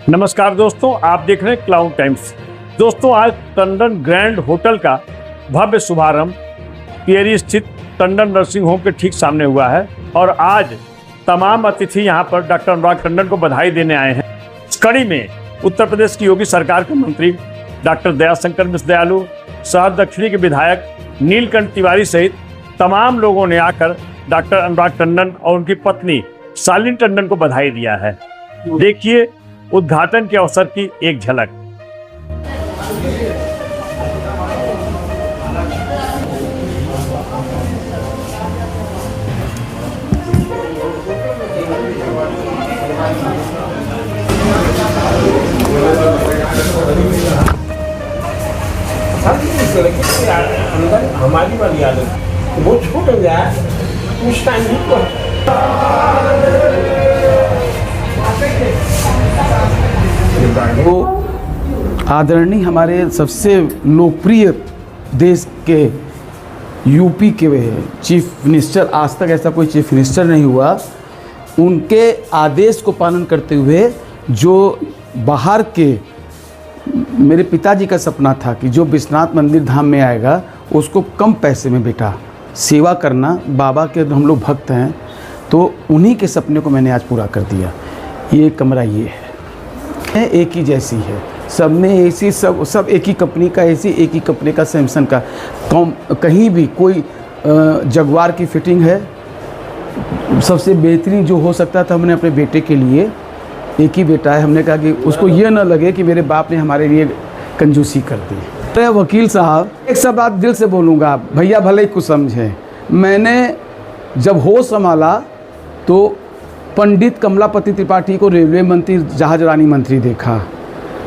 नमस्कार दोस्तों, आप देख रहे हैं क्लाउड टाइम्स। दोस्तों, आज टंडन ग्रैंड होटल का भव्य शुभारंभ पियरी स्थित टंडन नर्सिंग होम के ठीक सामने हुआ है और आज तमाम अतिथि यहां पर डॉक्टर अनुराग टंडन को बधाई देने आए हैं। इस कड़ी में उत्तर प्रदेश की योगी सरकार के मंत्री डॉक्टर दयाशंकर मिश्र दयालु, शहर दक्षिणी के विधायक नीलकंठ तिवारी सहित तमाम लोगों ने आकर डॉक्टर अनुराग टंडन और उनकी पत्नी शालीन टंडन को बधाई दिया है। देखिए उद्घाटन के अवसर की एक झलक। हमारी वाली आदत वो छूट गया उस टाइम वो आदरणीय हमारे सबसे लोकप्रिय देश के यूपी के चीफ मिनिस्टर, आज तक ऐसा कोई चीफ मिनिस्टर नहीं हुआ, उनके आदेश को पालन करते हुए जो बाहर के मेरे पिताजी का सपना था कि जो विश्वनाथ मंदिर धाम में आएगा उसको कम पैसे में बेटा सेवा करना, बाबा के हम लोग भक्त हैं, तो उन्हीं के सपने को मैंने आज पूरा कर दिया। ये कमरा ये है, एक ही जैसी है, सब में एसी, सब एक ही कंपनी का एसी, एक ही कंपनी का सैमसंग का, कहीं भी कोई जगुआर की फिटिंग है। सबसे बेहतरीन जो हो सकता था हमने अपने बेटे के लिए, एक ही बेटा है, हमने कहा कि उसको ये ना लगे कि मेरे बाप ने हमारे लिए कंजूसी कर दी। तो वकील साहब, एक सब बात दिल से बोलूँगा, भैया भले ही कुछ समझें, मैंने जब होश संभाला तो पंडित कमलापति त्रिपाठी को रेलवे मंत्री, जहाजरानी मंत्री देखा,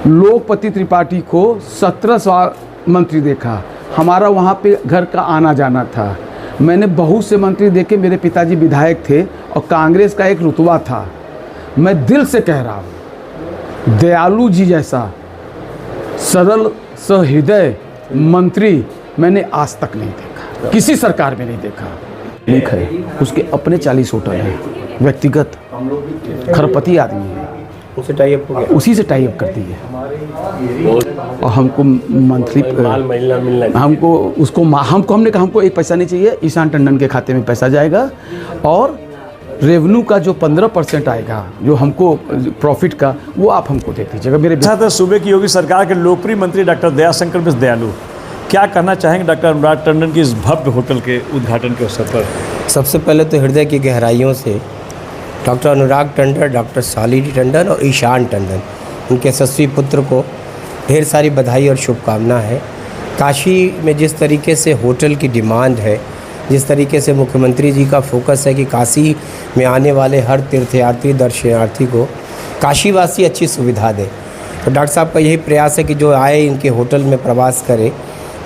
लोकपति त्रिपाठी को 17 मंत्री देखा, हमारा वहाँ पे घर का आना जाना था। मैंने बहुत से मंत्री देखे, मेरे पिताजी विधायक थे और कांग्रेस का एक रुतबा था। मैं दिल से कह रहा हूँ, दयालु जी जैसा सरल सहृदय मंत्री मैंने आज तक नहीं देखा, किसी सरकार में नहीं देखा। लिख है उसके अपने 40 होटल हैं, व्यक्तिगत खरपति आदमी है, उसे टाइप हो गया, उसी से टाइप कर दी है। और हमको मंथली हमको उसको हमने कहा हमको एक पैसा नहीं चाहिए, ईशान टंडन के खाते में पैसा जाएगा और रेवेन्यू का जो 15% आएगा, जो हमको प्रॉफिट का, वो आप हमको दे दीजिएगा। मेरे साथ सूबे की योगी सरकार के लोकप्रिय मंत्री डॉक्टर दयाशंकर मिश्र दयालु क्या कहना चाहेंगे डॉक्टर अनुराग टंडन की इस भव्य होटल के उद्घाटन के अवसर पर? सबसे पहले तो हृदय की गहराइयों से डॉक्टर अनुराग टंडन, डॉक्टर शालीन टंडन और ईशान टंडन, उनके यशस्वी पुत्र को ढेर सारी बधाई और शुभकामना है। काशी में जिस तरीके से होटल की डिमांड है, जिस तरीके से मुख्यमंत्री जी का फोकस है कि काशी में आने वाले हर तीर्थयात्री दर्शनार्थी को काशीवासी अच्छी सुविधा दे, तो डॉक्टर साहब का यही प्रयास है कि जो आए इनके होटल में प्रवास करे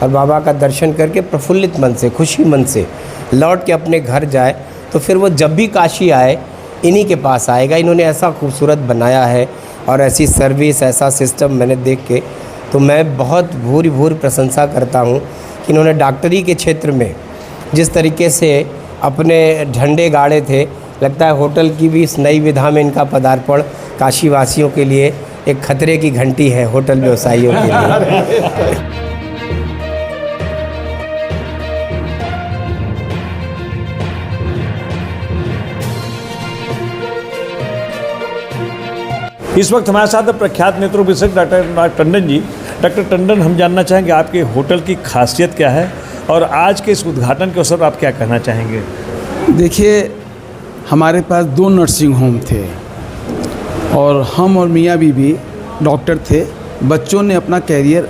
और बाबा का दर्शन करके प्रफुल्लित मन से, खुशी मन से लौट के अपने घर जाए, तो फिर वो जब भी काशी आए इन्हीं के पास आएगा। इन्होंने ऐसा खूबसूरत बनाया है और ऐसी सर्विस, ऐसा सिस्टम मैंने देख के तो मैं बहुत भूरी प्रशंसा करता हूँ कि इन्होंने डॉक्टरी के क्षेत्र में जिस तरीके से अपने झंडे गाड़े थे, लगता है होटल की भी इस नई विधा में इनका पदार्पण काशीवासियों के लिए एक खतरे की घंटी है, होटल व्यवसायियों के लिए। इस वक्त हमारे साथ प्रख्यात नेत्र विशेषज्ञ डॉक्टर अनुराग टंडन जी। डॉक्टर टंडन, हम जानना चाहेंगे आपके होटल की खासियत क्या है और आज के इस उद्घाटन के अवसर पर आप क्या कहना चाहेंगे? देखिए, हमारे पास 2 नर्सिंग होम थे और हम और मियाँ बीबी डॉक्टर थे। बच्चों ने अपना कैरियर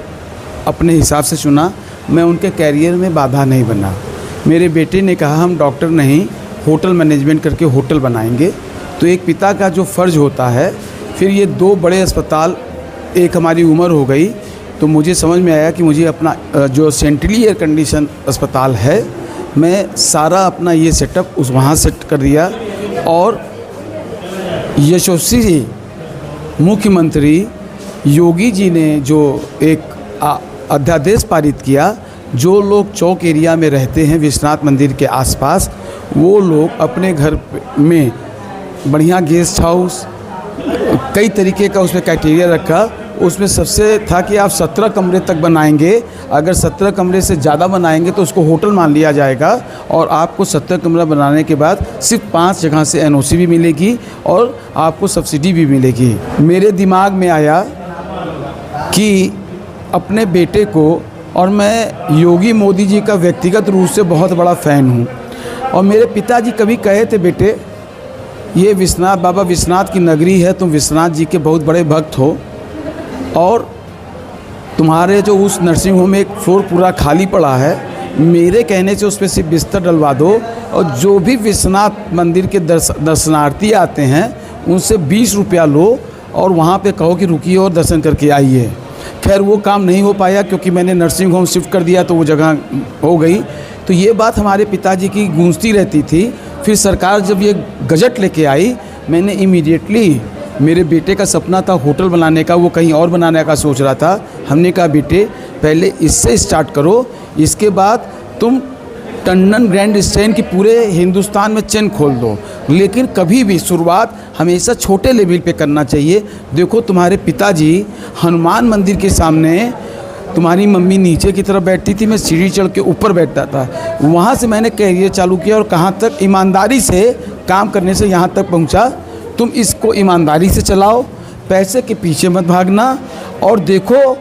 अपने हिसाब से चुना, मैं उनके कैरियर में बाधा नहीं बना। मेरे बेटे ने कहा हम डॉक्टर नहीं, होटल मैनेजमेंट करके होटल बनाएंगे। तो एक पिता का जो फ़र्ज़ होता है, फिर ये 2 बड़े अस्पताल, एक हमारी उम्र हो गई तो मुझे समझ में आया कि मुझे अपना जो सेंट्रली एयर कंडीशन अस्पताल है, मैं सारा अपना ये सेटअप वहाँ सेट कर दिया। और यशस्वी मुख्यमंत्री योगी जी ने जो एक अध्यादेश पारित किया, जो लोग चौक एरिया में रहते हैं विश्वनाथ मंदिर के आसपास, वो लोग अपने घर में बढ़िया गेस्ट हाउस कई तरीके का उसमें क्राइटेरिया रखा। उसमें सबसे था कि आप 17 कमरे तक बनाएंगे, अगर 17 कमरे से ज़्यादा बनाएंगे तो उसको होटल मान लिया जाएगा, और आपको 17 कमरा बनाने के बाद सिर्फ 5 जगह से एनओसी भी मिलेगी और आपको सब्सिडी भी मिलेगी। मेरे दिमाग में आया कि अपने बेटे को, और मैं योगी मोदी जी का व्यक्तिगत रूप से बहुत बड़ा फ़ैन हूँ, और मेरे पिताजी कभी कहे थे, बेटे ये विश्वनाथ, बाबा विश्वनाथ की नगरी है, तुम विश्वनाथ जी के बहुत बड़े भक्त हो, और तुम्हारे जो उस नर्सिंग होम में एक फ्लोर पूरा खाली पड़ा है, मेरे कहने से उस पर सिर्फ बिस्तर डलवा दो, और जो भी विश्वनाथ मंदिर के दर्शनार्थी आते हैं उनसे 20 रुपया लो और वहाँ पे कहो कि रुकिए और दर्शन करके आइए। खैर वो काम नहीं हो पाया क्योंकि मैंने नर्सिंग होम शिफ्ट कर दिया तो वो जगह हो गई। तो ये बात हमारे पिताजी की गूंजती रहती थी। फिर सरकार जब ये गजट लेके आई, मैंने इमीडिएटली, मेरे बेटे का सपना था होटल बनाने का, वो कहीं और बनाने का सोच रहा था। हमने कहा बेटे पहले इससे स्टार्ट करो, इसके बाद तुम टंडन ग्रैंड स्टैंड की पूरे हिंदुस्तान में चेन खोल दो, लेकिन कभी भी शुरुआत हमेशा छोटे लेवल पे करना चाहिए। देखो तुम्हारे पिताजी हनुमान मंदिर के सामने, तुम्हारी मम्मी नीचे की तरफ बैठती थी, मैं सीढ़ी चढ़ के ऊपर बैठता था। वहाँ से मैंने कैरियर चालू किया और कहाँ तक ईमानदारी से काम करने से यहाँ तक पहुँचा। तुम इसको ईमानदारी से चलाओ, पैसे के पीछे मत भागना, और देखो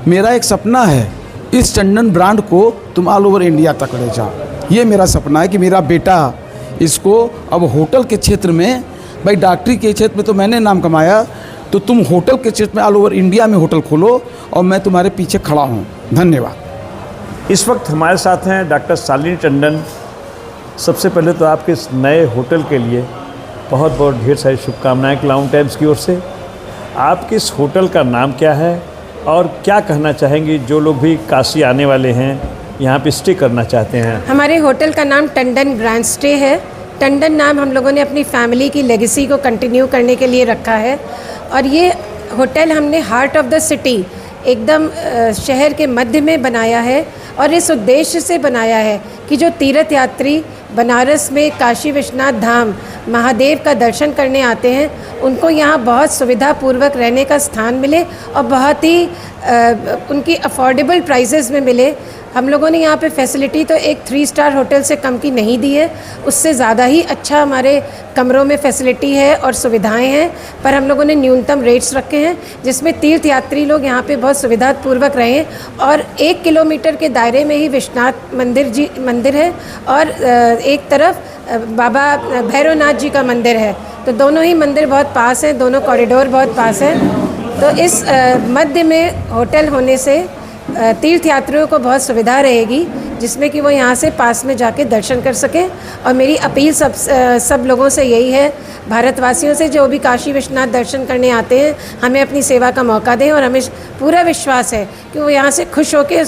मेरा एक सपना है, इस टंडन ब्रांड को तुम ऑल ओवर इंडिया तक ले जाओ। ये मेरा सपना है कि मेरा बेटा इसको अब होटल के क्षेत्र में, भाई डॉक्टरी के क्षेत्र में तो मैंने नाम कमाया, तो तुम होटल के क्षेत्र में ऑल ओवर इंडिया में होटल खोलो, और मैं तुम्हारे पीछे खड़ा हूँ। धन्यवाद। इस वक्त हमारे साथ हैं डॉक्टर शालिनी टंडन। सबसे पहले तो आपके इस नए होटल के लिए बहुत बहुत ढेर सारी शुभकामनाएं क्लाउन टाइम्स की ओर से। आपके इस होटल का नाम क्या है और क्या कहना चाहेंगे जो लोग भी काशी आने वाले हैं, यहाँ पे स्टे करना चाहते हैं? हमारे होटल का नाम टंडन ग्रैंड स्टे है। टंडन नाम हम लोगों ने अपनी फैमिली की लेगेसी को कंटिन्यू करने के लिए रखा है, और ये होटल हमने हार्ट ऑफ द सिटी, एकदम शहर के मध्य में बनाया है, और इस उद्देश्य से बनाया है कि जो तीर्थ यात्री बनारस में काशी विश्वनाथ धाम महादेव का दर्शन करने आते हैं, उनको यहाँ बहुत सुविधापूर्वक रहने का स्थान मिले और बहुत ही उनकी अफोर्डेबल प्राइसेस में मिले। हम लोगों ने यहाँ पे फैसिलिटी तो एक 3 स्टार होटल से कम की नहीं दी है, उससे ज़्यादा ही अच्छा हमारे कमरों में फैसिलिटी है और सुविधाएं हैं, पर हम लोगों ने न्यूनतम रेट्स रखे हैं जिसमें तीर्थ यात्री लोग यहाँ पे बहुत सुविधापूर्वक रहें। और 1 किलोमीटर के दायरे में ही विश्वनाथ मंदिर है, और एक तरफ बाबा भैरवनाथ जी का मंदिर है, तो दोनों ही मंदिर बहुत पास हैं, दोनों कॉरिडोर बहुत पास हैं। तो इस मध्य में होटल होने से तीर्थ यात्रियों को बहुत सुविधा रहेगी, जिसमें कि वो यहाँ से पास में जाके दर्शन कर सकें। और मेरी अपील सब लोगों से यही है, भारतवासियों से, जो भी काशी विश्वनाथ दर्शन करने आते हैं, हमें अपनी सेवा का मौका दें, और हमें पूरा विश्वास है कि वो यहाँ से खुश होकर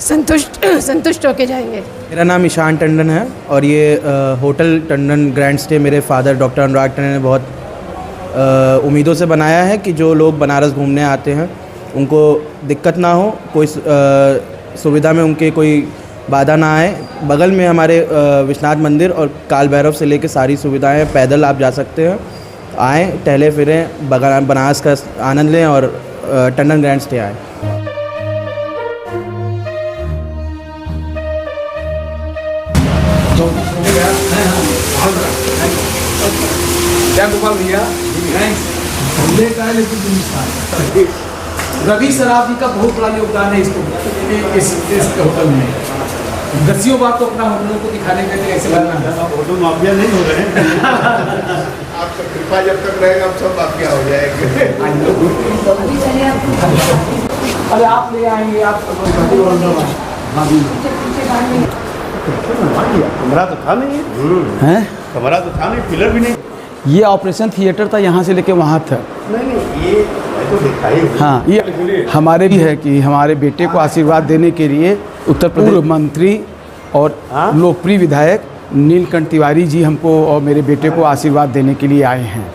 संतुष्ट होके जाएंगे। मेरा नाम ईशान टंडन है, और ये होटल टंडन ग्रैंड स्टे मेरे फादर डॉक्टर अनुराग टंडन ने बहुत उम्मीदों से बनाया है कि जो लोग बनारस घूमने आते हैं उनको दिक्कत ना हो, कोई सुविधा में उनके कोई बाधा ना आए। बगल में हमारे विश्वनाथ मंदिर और काल भैरव से लेकर सारी सुविधाएं हैं, पैदल आप जा सकते हैं। आएँ, टहले फिरें, बनारस का आनंद लें और टंडन ग्रैंड स्टे आएँ। रवि सराफ जी का बहुत बड़ा योगदान है इस होटल में। दसियों बार तो अपना होटलों को दिखाने के लिए ऐसे लगना है, होटल माफिया नहीं हो रहे हैं। आपका कृपा जब तक रहेगा हम सब माफिया हो जाएंगे। अरे आप ले आएंगे, आप कमरा तो था नहीं हैं, कमरा तो था नहीं, पिलर भी नहीं। ये ऑपरेशन थिएटर था, यहाँ से लेके वहाँ था। नहीं ये तो दिखाई। हाँ, ये हमारे भी है कि हमारे बेटे को आशीर्वाद देने के लिए उत्तर प्रदेश मंत्री और लोकप्रिय विधायक नीलकंठ तिवारी जी हमको और मेरे बेटे को आशीर्वाद देने के लिए आए हैं।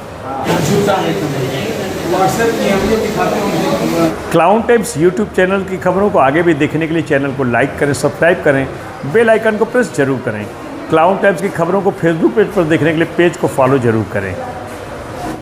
क्लाउन टाइम्स यूट्यूब चैनल की खबरों को आगे भी देखने के लिए चैनल को लाइक करें, सब्सक्राइब करें, बेल आइकन को प्रेस जरूर करें। क्लाउन टाइम्स की खबरों को फेसबुक पेज पर देखने के लिए पेज को फॉलो जरूर करें।